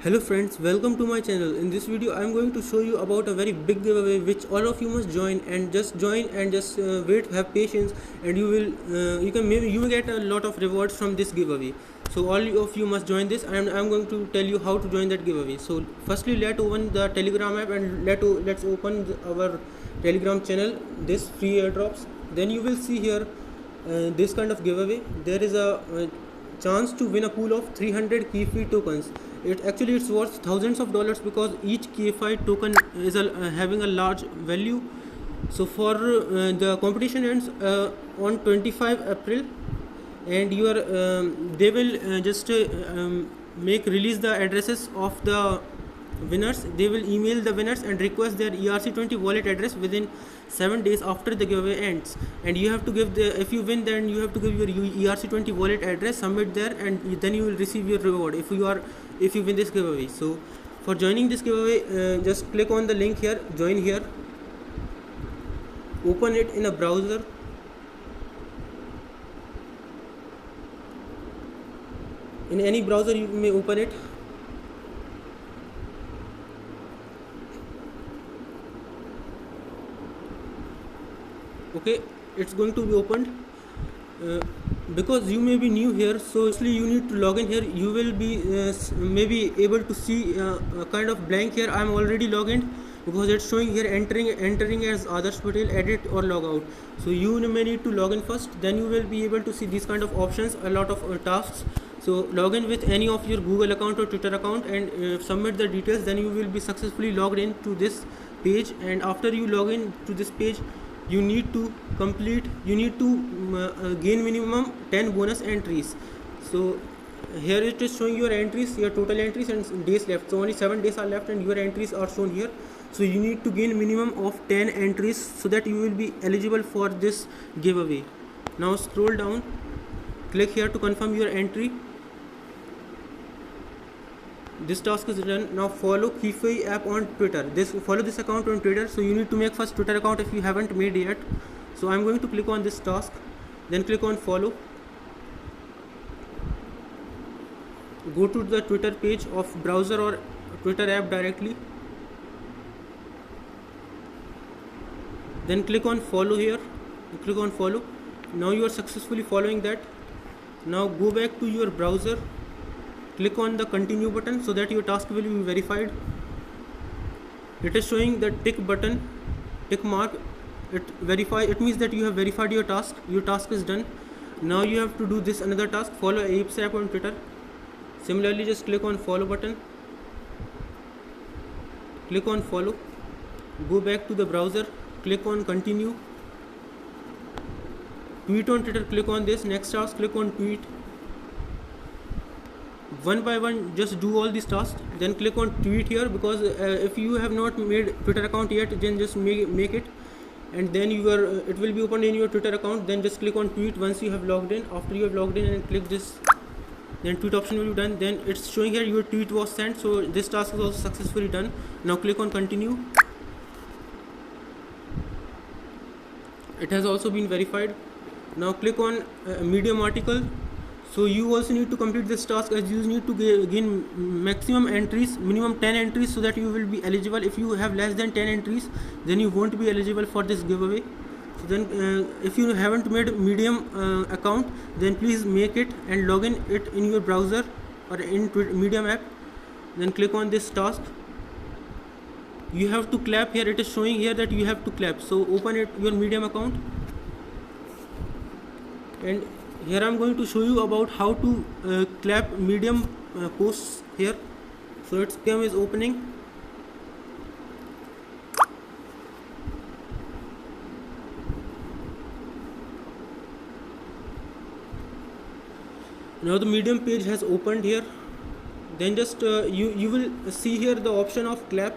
Hello friends, welcome to my channel. In this video I am going to show you about a very big giveaway which all of you must join, and just wait, have patience, and you can maybe you will get a lot of rewards from this giveaway. So all of you must join this, and I am going to tell you how to join that giveaway. So firstly, let's open the Telegram app and let's open our Telegram channel, this free airdrops. Then you will see here this kind of giveaway. There is a chance to win a pool of 300 KeFi tokens. It's worth thousands of dollars because each KeFi token is having a large value. So for the competition ends on 25 April, and they will just make release the addresses of the winners. They will email the winners and request their ERC20 wallet address within 7 days after the giveaway ends, and you have to give if you win, then you have to give your ERC20 wallet address, submit there, and then you will receive your reward if you win this giveaway. So for joining this giveaway, just click on the link here, join here, open it in a browser. In any browser you may open it. Okay, it's going to be opened. Because you may be new here, so actually you need to log in here. You will be maybe able to see a kind of blank here. I'm already logged in because it's showing here entering as Adarsh Patel, edit or log out. So you may need to log in first, then you will be able to see these kind of options, a lot of tasks. So log in with any of your Google account or Twitter account and submit the details, then you will be successfully logged in to this page. And after you log in to this page, you need to gain minimum 10 bonus entries. So here it is showing your entries, your total entries and days left. So only 7 days are left and your entries are shown here. So you need to gain minimum of 10 entries so that you will be eligible for this giveaway. Now scroll down, click here to confirm your entry. This task is done. Now follow KeFi app on Twitter. Follow this account on Twitter. So you need to make first Twitter account if you haven't made yet. So I'm going to click on this task, then click on follow. Go to the Twitter page of browser or Twitter app directly. Then click on follow here. Click on follow. Now you are successfully following that. Now go back to your browser. Click on the continue button so that your task will be verified. It is showing the tick button, tick mark. It means that you have verified your task. Your task is done. Now you have to do this another task, follow Apes app on Twitter. Similarly, just click on follow button. Click on follow. Go back to the browser. Click on continue. Tweet on Twitter. Click on this. Next task, click on tweet. One by one, just do all these tasks, then click on tweet here, because if you have not made Twitter account yet, then just make it, and then it will be opened in your Twitter account. Then just click on tweet once you have logged in. After you have logged in and click this, then tweet option will be done. Then it's showing here your tweet was sent, so this task is also successfully done. Now click on continue. It has also been verified. Now click on Medium article. So you also need to complete this task, as you need to gain maximum entries, minimum 10 entries, so that you will be eligible. If you have less than 10 entries, then you won't be eligible for this giveaway. So then if you haven't made Medium account, then please make it and log in your browser or in Medium app. Then click on this task. You have to clap here. It is showing here that you have to clap. So open your Medium account, and here I'm going to show you about how to clap Medium posts here. So its cam is opening. Now the Medium page has opened here. Then just you will see here the option of clap.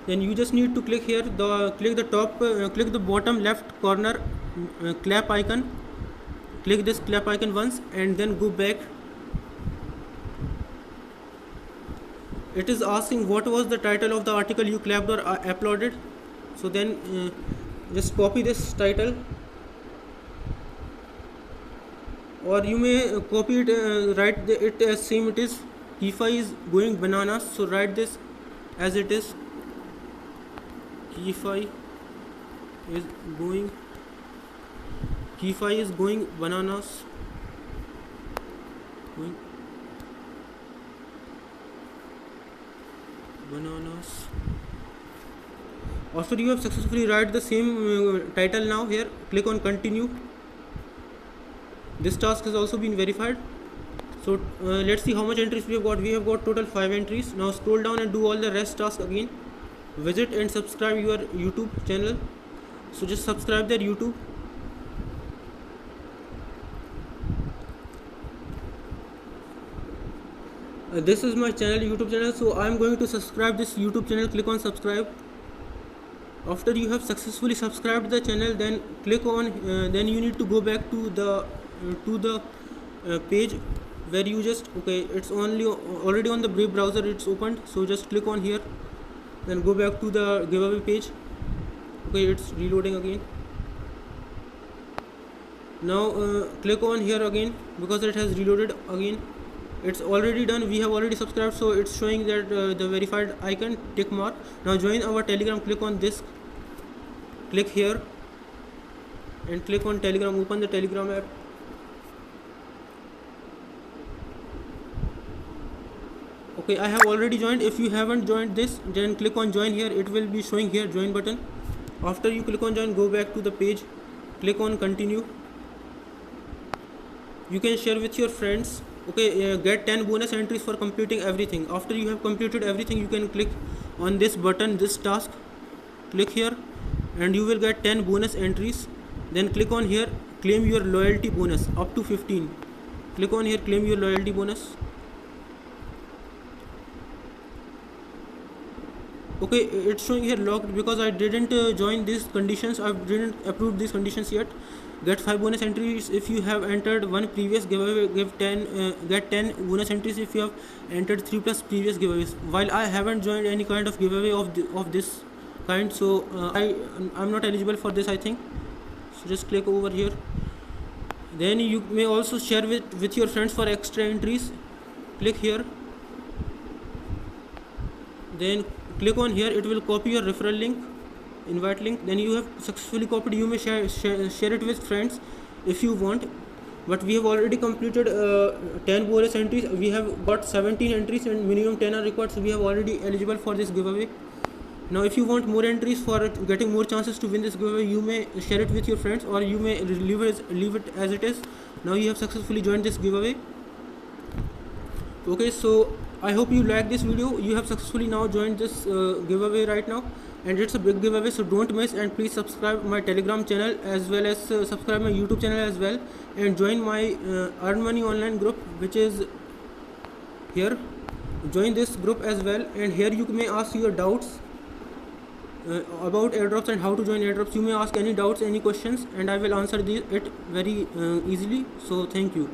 Then you just need to click here, click the bottom left corner clap icon. Click this clap icon once and then go back. It is asking what was the title of the article you clapped or uploaded. So then just copy this title or you may copy it, write it as same it is Kifa is going bananas, so write this as it is. Kifa is going bananas. Going bananas. After you have successfully write the same title, now here click on continue. This task has also been verified. So let's see how much entries we have got. We have got total 5 entries. Now scroll down and do all the rest tasks again. Visit and subscribe your YouTube channel. So just subscribe their YouTube. This is my channel, YouTube channel, so I am going to subscribe this YouTube channel. Click on subscribe. After you have successfully subscribed the channel, then click on then you need to go back to the page where you just, okay, it's already on the Brave browser, it's opened, so just click on here, then go back to the giveaway page. Okay, it's reloading again. Now click on here again because it has reloaded again. It's already done. We have already subscribed, so it's showing that the verified icon, tick mark. Now join our Telegram. Click on this, click here and click on Telegram. Open the Telegram app. Okay, I have already joined. If you haven't joined this, then click on join here. It will be showing here join button. After you click on join, go back to the page, click on continue. You can share with your friends. Okay, get 10 bonus entries for completing everything. After you have completed everything, you can click on this button, this task, click here and you will get 10 bonus entries. Then click on here, claim your loyalty bonus up to 15. Click on here, claim your loyalty bonus. Okay, it's showing here locked because I didn't join these conditions. I didn't approve these conditions yet. Get 5 bonus entries if you have entered one previous giveaway. Get 10 bonus entries if you have entered 3+ previous giveaways. While I haven't joined any kind of giveaway of this kind, so I'm not eligible for this, I think. So just click over here. Then you may also share with your friends for extra entries. Click here. Then click on here. It will copy your referral link, invite link. Then you have successfully copied. You may share it with friends if you want, but we have already completed 10 bonus entries. We have got 17 entries and minimum 10 are required, so we have already eligible for this giveaway. Now if you want more entries for getting more chances to win this giveaway, you may share it with your friends or you may leave it as it is. Now you have successfully joined this giveaway. Okay, so I hope you like this video. You have successfully now joined this giveaway right now, and it's a big giveaway, so don't miss. And please subscribe my Telegram channel as well as subscribe my YouTube channel as well, and join my Earn Money online group, which is here. Join this group as well, and here you may ask your doubts about airdrops and how to join airdrops. You may ask any doubts, any questions, and I will answer it very easily. So thank you.